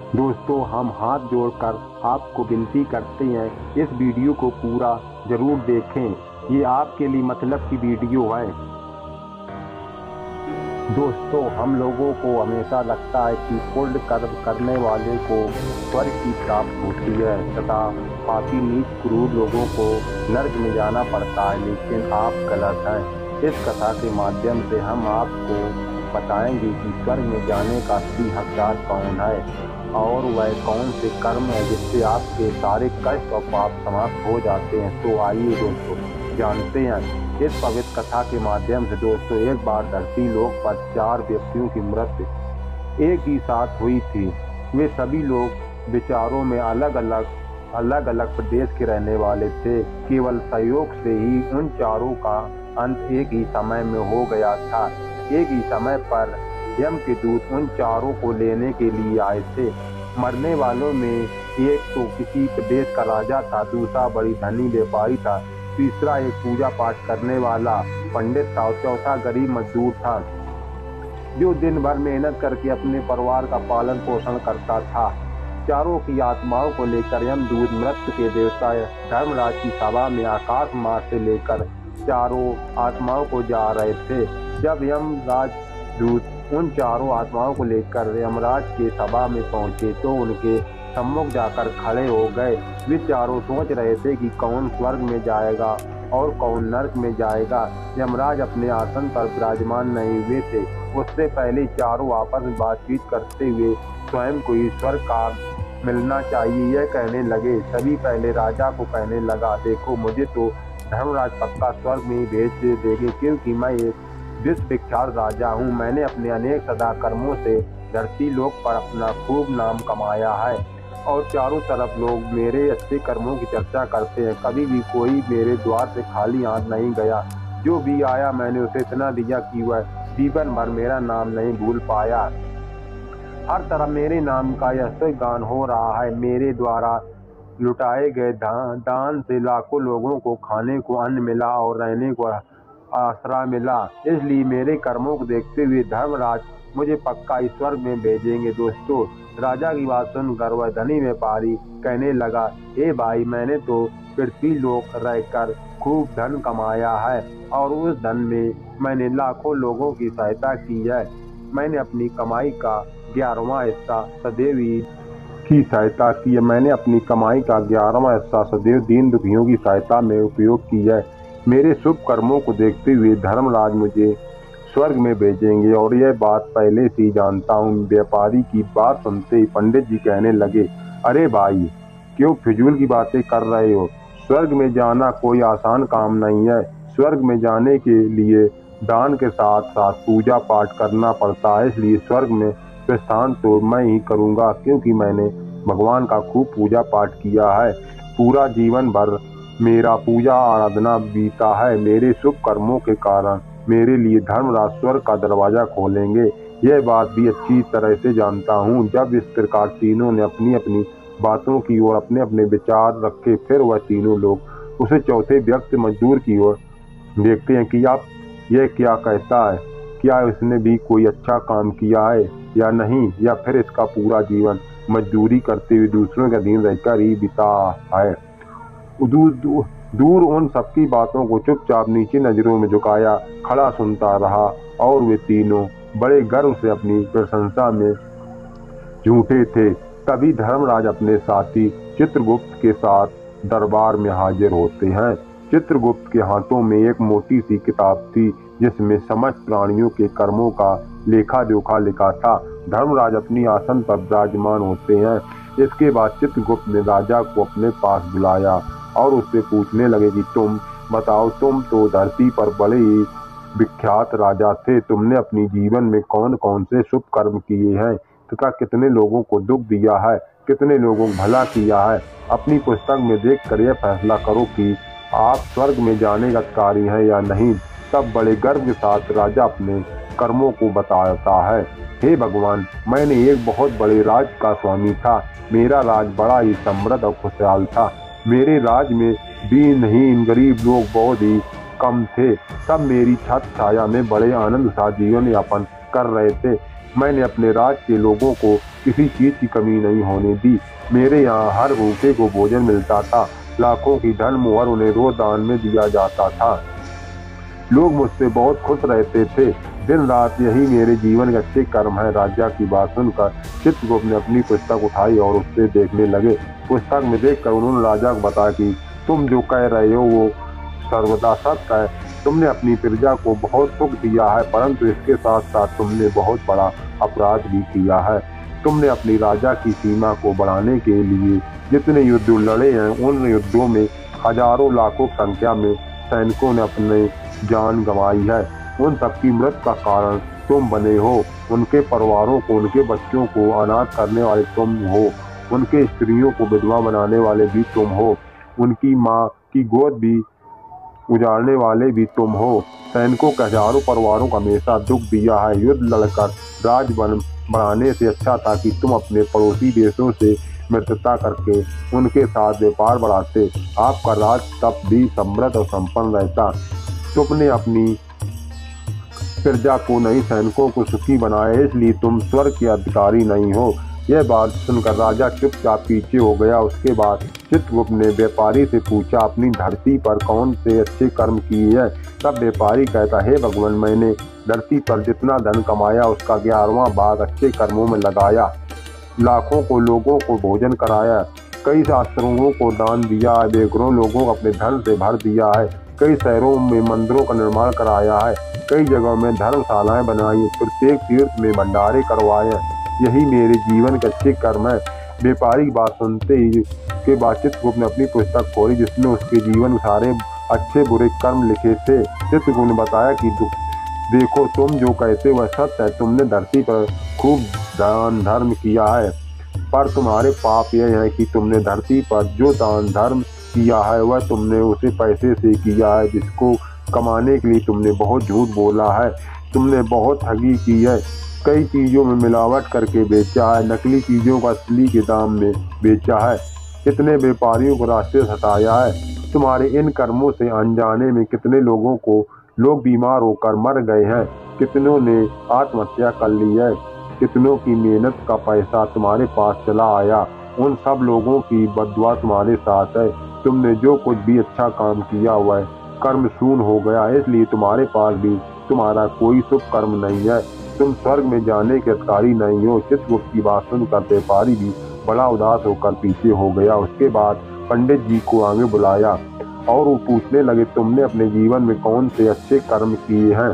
दोस्तों, हम हाथ जोड़कर आपको विनती करते हैं, इस वीडियो को पूरा जरूर देखें। ये आपके लिए मतलब की वीडियो है। दोस्तों, हम लोगों को हमेशा लगता है कि पुण्य कर्म करने वाले को स्वर्ग की प्राप्ति होती है तथा पापी नीच क्रूर लोगों को नरक में जाना पड़ता है, लेकिन आप गलत हैं। इस कथा के माध्यम से हम आपको बताएंगे कि स्वर्ग में जाने का असली हकदार कौन है और वह कौन से कर्म है जिससे आपके सारे कष्ट और पाप समाप्त हो जाते हैं। तो आइए दोस्तों, जानते हैं इस पवित्र कथा के माध्यम से। दोस्तों, एक बार धरती लोक पर 4 व्यक्तियों की मृत्यु एक ही साथ हुई थी। वे सभी लोग विचारों में अलग अलग प्रदेश के रहने वाले थे। केवल सहयोग से ही उन चारों का अंत एक ही समय में हो गया था। एक ही समय पर यम के दूत उन चारों को लेने के लिए आए थे। मरने वालों में एक तो किसी प्रदेश का राजा था, दूसरा बड़ी धनी व्यापारी था, तीसरा एक पूजा पाठ करने वाला पंडित था और चौथा गरीब मजदूर था जो दिन भर मेहनत करके अपने परिवार का पालन पोषण करता था। चारों की आत्माओं को लेकर यमदूत मृत्यु के देवता धर्मराज की सभा में आकाश मार्ग से लेकर चारों आत्माओं को जा रहे थे। जब यमराज दूत उन चारों आत्माओं को लेकर यमराज के सभा में पहुंचे तो उनके सम्मुख जाकर खड़े हो गए। वे चारों सोच रहे थे कि कौन स्वर्ग में जाएगा और कौन नरक में जाएगा। यमराज अपने आसन पर विराजमान नहीं हुए थे। उससे पहले चारों आपस में बातचीत करते हुए स्वयं को ईश्वर का मिलना चाहिए यह कहने लगे। सभी पहले राजा को कहने लगा, देखो मुझे तो धर्मराज पक्का स्वर्ग में ही भेज देंगे, क्योंकि मैं एक विश्व विख्यात राजा हूँ। मैंने अपने अनेक सदा कर्मों से धरती लोक पर अपना खूब नाम कमाया है और चारों तरफ लोग मेरे अच्छे कर्मों की चर्चा करते हैं। कभी भी कोई मेरे द्वार से खाली हाथ नहीं गया। जो भी आया मैंने उसे इतना दिया कि वह जीवन भर मेरा नाम नहीं भूल पाया। हर तरफ मेरे नाम का यह गान हो रहा है। मेरे द्वारा लुटाए गए दान से लाखों लोगों को खाने को अन्न मिला और रहने को आसरा मिला। इसलिए मेरे कर्मों को देखते हुए धर्मराज मुझे पक्का ईश्वर में भेजेंगे। दोस्तों, राजा की बात सुनकर वह धनी व्यापारी कहने लगा, हे भाई, मैंने तो पृथ्वी लोक रहकर खूब धन कमाया है और उस धन में मैंने लाखों लोगों की सहायता की है। मैंने अपनी कमाई का 11वां हिस्सा सदैव की सहायता की है। मैंने अपनी कमाई का 11वां हिस्सा सदैव दीन दुखियों की सहायता में उपयोग की है। मेरे शुभ कर्मों को देखते हुए धर्मराज मुझे स्वर्ग में भेजेंगे और यह बात पहले से ही जानता हूँ। व्यापारी की बात सुनते ही पंडित जी कहने लगे, अरे भाई, क्यों फिजूल की बातें कर रहे हो? स्वर्ग में जाना कोई आसान काम नहीं है। स्वर्ग में जाने के लिए दान के साथ साथ पूजा पाठ करना पड़ता है। इसलिए स्वर्ग में प्रस्थान तो मैं ही करूँगा, क्योंकि मैंने भगवान का खूब पूजा पाठ किया है। पूरा जीवन भर मेरा पूजा आराधना बीता है। मेरे शुभ कर्मों के कारण मेरे लिए धर्मराज स्वर्ग का दरवाजा खोलेंगे। यह बात भी अच्छी तरह से जानता हूँ। जब इस प्रकार तीनों ने अपनी अपनी बातों की ओर अपने अपने विचार रखे, फिर वह तीनों लोग उसे चौथे व्यक्ति मजदूर की ओर देखते हैं कि आप यह क्या कहता है, क्या इसने भी कोई अच्छा काम किया है या नहीं, या फिर इसका पूरा जीवन मजदूरी करते हुए दूसरों के अधीन रहकर ही बिता है। दूर उन सबकी बातों को चुपचाप नीचे नजरों में झुकाया खड़ा सुनता रहा और वे तीनों बड़े गर्व से अपनी प्रशंसा में झूठे थे। तभी धर्मराज अपने साथी चित्रगुप्त के साथ दरबार में हाजिर होते हैं। चित्रगुप्त के हाथों में एक मोटी सी किताब थी जिसमें समस्त प्राणियों के कर्मों का लेखा जोखा लिखा था। धर्मराज अपनी आसन पर विराजमान होते हैं। इसके बाद चित्रगुप्त ने राजा को अपने पास बुलाया और उससे पूछने लगे कि तुम बताओ, तुम तो धरती पर बड़े ही विख्यात राजा थे। तुमने अपनी जीवन में कौन कौन से शुभ कर्म किए हैं तथा कितने लोगों को दुख दिया है, कितने लोगों को भला किया है? अपनी पुस्तक में देखकर यह फैसला करो कि आप स्वर्ग में जाने का अधिकारी हैं या नहीं। तब बड़े गर्व के साथ राजा अपने कर्मों को बताता है। हे भगवान, मैंने एक बहुत बड़े राज का स्वामी था। मेरा राज बड़ा ही समृद्ध और खुशहाल था। मेरे राज में दीन हीन गरीब लोग बहुत ही कम थे। सब मेरी छत छाया में बड़े आनंद सा जीवन यापन कर रहे थे। मैंने अपने राज के लोगों को किसी चीज की कमी नहीं होने दी। मेरे यहाँ हर भूखे को भोजन मिलता था। लाखों की धन मोहर उन्हें रोज दान में दिया जाता था। लोग मुझसे बहुत खुश रहते थे। दिन रात यही मेरे जीवन के अच्छे कर्म है। राजा की बात सुनकर चित्रगुप्त ने अपनी पुस्तक उठाई और उससे देखने लगे। पुस्तक में देखकर उन्होंने राजा को बताया कि तुम जो कह रहे हो वो सर्वदा सत्य है। तुमने अपनी प्रजा को बहुत सुख दिया है, परंतु इसके साथ साथ तुमने बहुत बड़ा अपराध भी किया है। तुमने अपनी राजा की सीमा को बढ़ाने के लिए जितने युद्ध लड़े हैं, उन युद्धों में हजारों लाखों संख्या में सैनिकों ने अपने जान गंवाई है। उन सबकी मृत्यु का कारण तुम बने हो। उनके परिवारों को, उनके बच्चों को अनाथ करने वाले तुम हो। उनके स्त्रियों को विधवा बनाने वाले भी तुम हो। उनकी माँ की गोद भी उजाड़ने वाले भी तुम हो। सैनिकों के हजारों परिवारों को हमेशा दुख दिया है। युद्ध लड़कर राज बढ़ाने से अच्छा था कि तुम अपने पड़ोसी देशों से मित्रता करके उनके साथ व्यापार बढ़ाते। आपका राज तब भी समृद्ध और संपन्न रहता। तुमने अपनी प्रजा को नहीं, सैनिकों को सुखी बनाया, इसलिए तुम स्वर्ग के अधिकारी नहीं हो। यह बात सुनकर राजा चुपचाप पीछे हो गया। उसके बाद चित्रगुप्त ने व्यापारी से पूछा, अपनी धरती पर कौन से अच्छे कर्म किए हैं? तब व्यापारी कहता, हे भगवान, मैंने धरती पर जितना धन कमाया उसका 11वां भाग अच्छे कर्मों में लगाया। लाखों को लोगों को भोजन कराया, कई शास्त्रों को दान दिया है, बेघरों लोगों को अपने धन से भर दिया है, कई शहरों में मंदिरों का निर्माण कराया है, कई जगहों में धर्मशालाएं बनाई, प्रत्येक तीर्थ में भंडारे करवाए। यही मेरे जीवन के अच्छे कर्म है। व्यापारी की बात सुनते ही के बाद चित्रगुप्त ने अपनी पुस्तक खोली, जिसमें उसके जीवन के सारे अच्छे बुरे कर्म लिखे थे। चित्रगुप्त ने बताया कि देखो, तुम जो कहते हो वह सत्य है। तुमने धरती पर खूब दान धर्म किया है, पर तुम्हारे पाप यह है कि तुमने धरती पर जो दान धर्म किया है वह तुमने उसे पैसे से किया है, जिसको कमाने के लिए तुमने बहुत झूठ बोला है। तुमने बहुत ठगी की है, कई चीज़ों में मिलावट करके बेचा है, नकली चीज़ों को असली के दाम में बेचा है, कितने व्यापारियों को रास्ते से हटाया है। तुम्हारे इन कर्मों से अनजाने में कितने लोग बीमार होकर मर गए हैं, कितनों ने आत्महत्या कर ली है, कितनों की मेहनत का पैसा तुम्हारे पास चला आया। उन सब लोगों की बददुआ तुम्हारे साथ है। तुमने जो कुछ भी अच्छा काम किया हुआ है कर्म शून्य हो गया, इसलिए तुम्हारे पास भी तुम्हारा कोई शुभ कर्म नहीं है। तुम स्वर्ग में जाने के अधिकारी नहीं हो। चित्रगुप्त की बात सुनकर व्यापारी भी बड़ा उदास होकर पीछे हो गया। उसके बाद पंडित जी को आगे बुलाया और वो पूछने लगे, तुमने अपने जीवन में कौन से अच्छे कर्म किए हैं?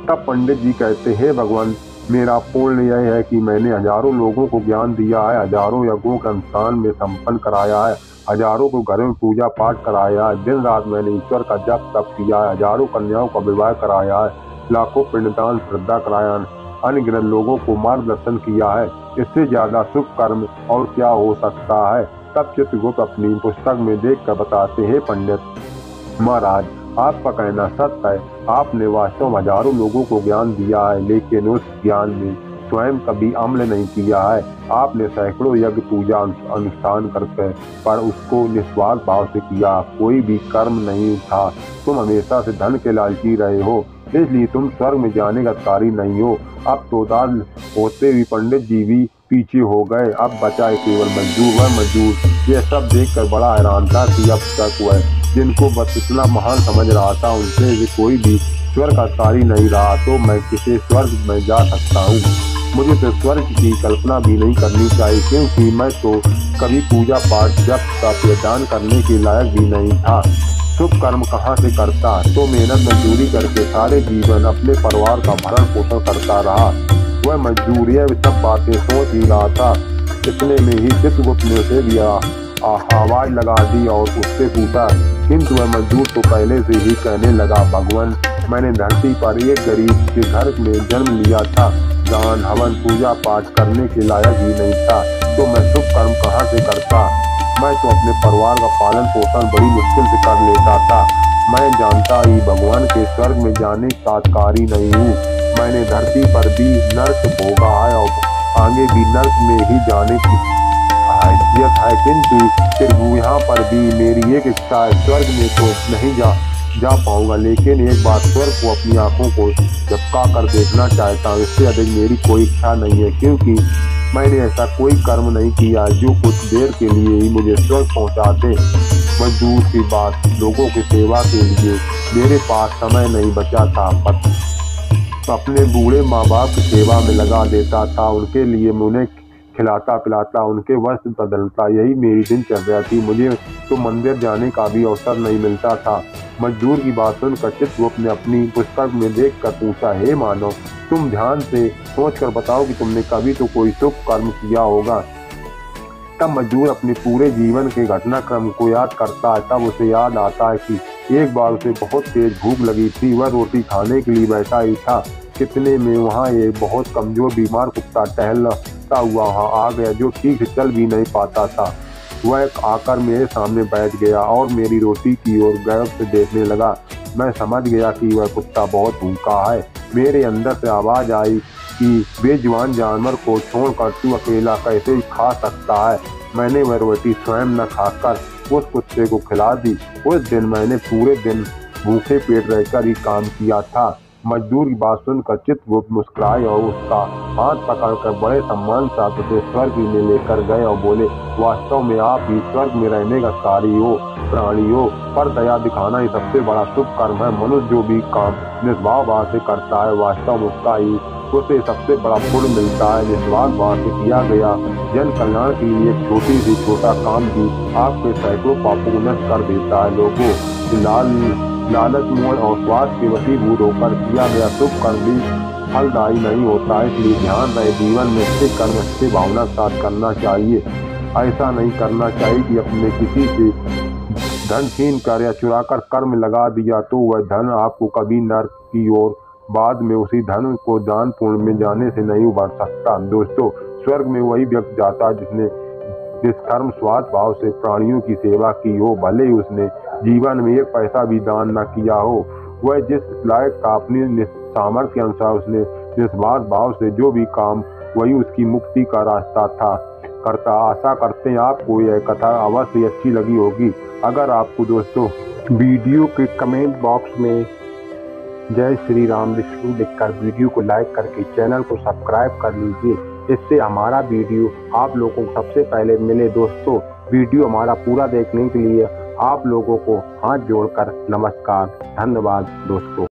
तब पंडित जी कहते, हे भगवान, मेरा पुण्य यह है कि मैंने हजारों लोगों को ज्ञान दिया है, हजारों यज्ञों का अनुष्ठान में संपन्न कराया है, हजारों को घर में पूजा पाठ कराया है, दिन रात मैंने ईश्वर का जप तप किया है, हजारों कन्याओं का विवाह कराया है, लाखों पिंडदान श्रद्धा कराया, अनगिनत लोगों को मार्गदर्शन किया है। इससे ज्यादा शुभ कर्म और क्या हो सकता है? तब चित्रगुप्त अपनी पुस्तक में देखकर बताते हैं, पंडित महाराज, आपका कहना सत्य है। आपने वास्तव में हजारों लोगों को ज्ञान दिया है, लेकिन उस ज्ञान में स्वयं कभी अमल नहीं किया है। आपने सैकड़ों यज्ञ पूजा अनुष्ठान करते, पर उसको निस्वार्थ भाव से किया, कोई भी कर्म नहीं था। तुम हमेशा से धन के लालची रहे हो, इसलिए तुम स्वर्ग में जाने का अधिकारी नहीं हो। अब तो दान होते हुए पंडित जी भी पीछे हो गए। अब बचा है केवल मजदूर। यह सब देखकर बड़ा हैरान था कि अब तक वह जिनको बस इतना महान समझ रहा था, उनसे कोई भी स्वर्ग का अधिकारी नहीं रहा। तो मैं किसे स्वर्ग में जा सकता हूँ? मुझे तो स्वर्ग की कल्पना भी नहीं करनी चाहिए, क्योंकि मैं तो कभी पूजा पाठ जप तप या दान करने के लायक भी नहीं था। शुभ कर्म कहाँ से करता? तो मेहनत मजदूरी करके सारे जीवन अपने परिवार का भरण पोषण करता रहा। वह मजदूर यह सब बातें सोच ही रहा था। इतने में ही चित्रगुप्त ने उसे भी आवाज लगा दी और उससे पूछा, किंतु वह मजदूर तो पहले से ही कहने लगा, भगवान, मैंने धरती पर एक गरीब के घर में जन्म लिया था, दान हवन पूजा पाठ करने के लायक ही नहीं था, तो मैं शुभ कर्म कहाँ से करता? मैं तो अपने परिवार का पालन पोषण बड़ी मुश्किल से कर लेता था। मैं जानता ही भगवान के स्वर्ग में जाने का अधिकारी नहीं हूँ। मैंने धरती पर भी नर्क भोगा है और आगे भी नर्क में ही जाने की हैसियत है, किंतु फिर यहाँ पर भी मेरी एक इच्छा है, स्वर्ग में तो नहीं जा पाऊंगा, लेकिन एक बार स्वर्ग को अपनी आंखों को झपका कर देखना चाहता हूँ। इससे अधिक मेरी कोई इच्छा नहीं है, क्योंकि मैंने ऐसा कोई कर्म नहीं किया जो कुछ देर के लिए ही मुझे स्वर्ग पहुंचा दे। मजदूर की बात, लोगों की सेवा के लिए मेरे पास समय नहीं बचा था। अपने बूढ़े माँ बाप की सेवा में लगा देता था, उनके लिए उन्हें खिलाता पिलाता, उनके वस्त्र बदलता, यही मेरी दिनचर्या थी। मुझे तो मंदिर जाने का भी अवसर नहीं मिलता था। मजदूर की बात सुनकर चित्रगुप्त ने अपनी पुस्तक में देखकर पूछा, हे मानव, तुम ध्यान से सोचकर बताओ कि तुमने कभी तो कोई शुभ कर्म किया होगा। तब मजदूर अपने पूरे जीवन के घटनाक्रम को याद करता है। तब उसे याद आता है कि एक बार उसे बहुत तेज भूख लगी थी। वह रोटी खाने के लिए बैठा ही था, कितने में वहाँ एक बहुत कमजोर बीमार कुत्ता टहलता हुआ वहाँ आ गया, जो ठीक से चल भी नहीं पाता था। वह आकर मेरे सामने बैठ गया और मेरी रोटी की ओर गौर से देखने लगा। मैं समझ गया कि वह कुत्ता बहुत भूखा है। मेरे अंदर से आवाज आई कि बेजुबान जानवर को छोड़कर तू अकेला कैसे खा सकता है। मैंने वह रोटी स्वयं न खाकर उस कुत्ते को खिला दी। उस दिन मैंने पूरे दिन भूखे पेट रहकर ही काम किया था। मजदूर की बात सुनकर चित्रगुप्त मुस्कुराए और उसका हाथ पकड़कर बड़े सम्मान से उसे स्वर्ग में लेकर गए और बोले, वास्तव में आप ही स्वर्ग में रहने का कार्य हो, प्राणी हो, पर दया दिखाना ही सबसे बड़ा शुभ कर्म है। मनुष्य जो भी काम निस्वार्थ भाव से करता है, वास्तव में उसका ही उसे सबसे बड़ा पुण्य मिलता है। निस्वार्थ भाव से किया गया जन कल्याण के लिए एक छोटी सी छोटा काम भी आपके सैकड़ों पापों को नष्ट कर देता है। लोगों लालच, मोह और स्वार्थ के वशीभूत होकर किया गया शुभ कर्म भी फलदायी नहीं होता है। इसलिए ध्यान रहे, जीवन में अच्छे कर्म अच्छे भावना के साथ करना चाहिए। ऐसा नहीं करना चाहिए कि अपने किसी से धन छीन कर या चुरा कर कर्म लगा दिया तो वह धन आपको कभी नरक की ओर, बाद में उसी धन को दान पुण्य में जाने से नहीं उबर सकता। दोस्तों, स्वर्ग में वही व्यक्ति जाता है जिसने निष्कर्म स्वार्थ भाव से प्राणियों की सेवा की हो, भले ही उसने जीवन में एक पैसा भी दान न किया हो। वह जिस लायक का अपनी सामर्थ्य के अनुसार उसने निस्वार्थ भाव से जो भी काम, वही उसकी मुक्ति का रास्ता था करता। आशा करते हैं आपको यह कथा अवश्य अच्छी लगी होगी। अगर आपको दोस्तों वीडियो के कमेंट बॉक्स में जय श्री राम विष्णु लिखकर वीडियो को लाइक करके चैनल को सब्सक्राइब कर लीजिए। इससे हमारा वीडियो आप लोगों को सबसे पहले मिले। दोस्तों, वीडियो हमारा पूरा देखने के लिए आप लोगों को हाथ जोड़कर नमस्कार, धन्यवाद दोस्तों।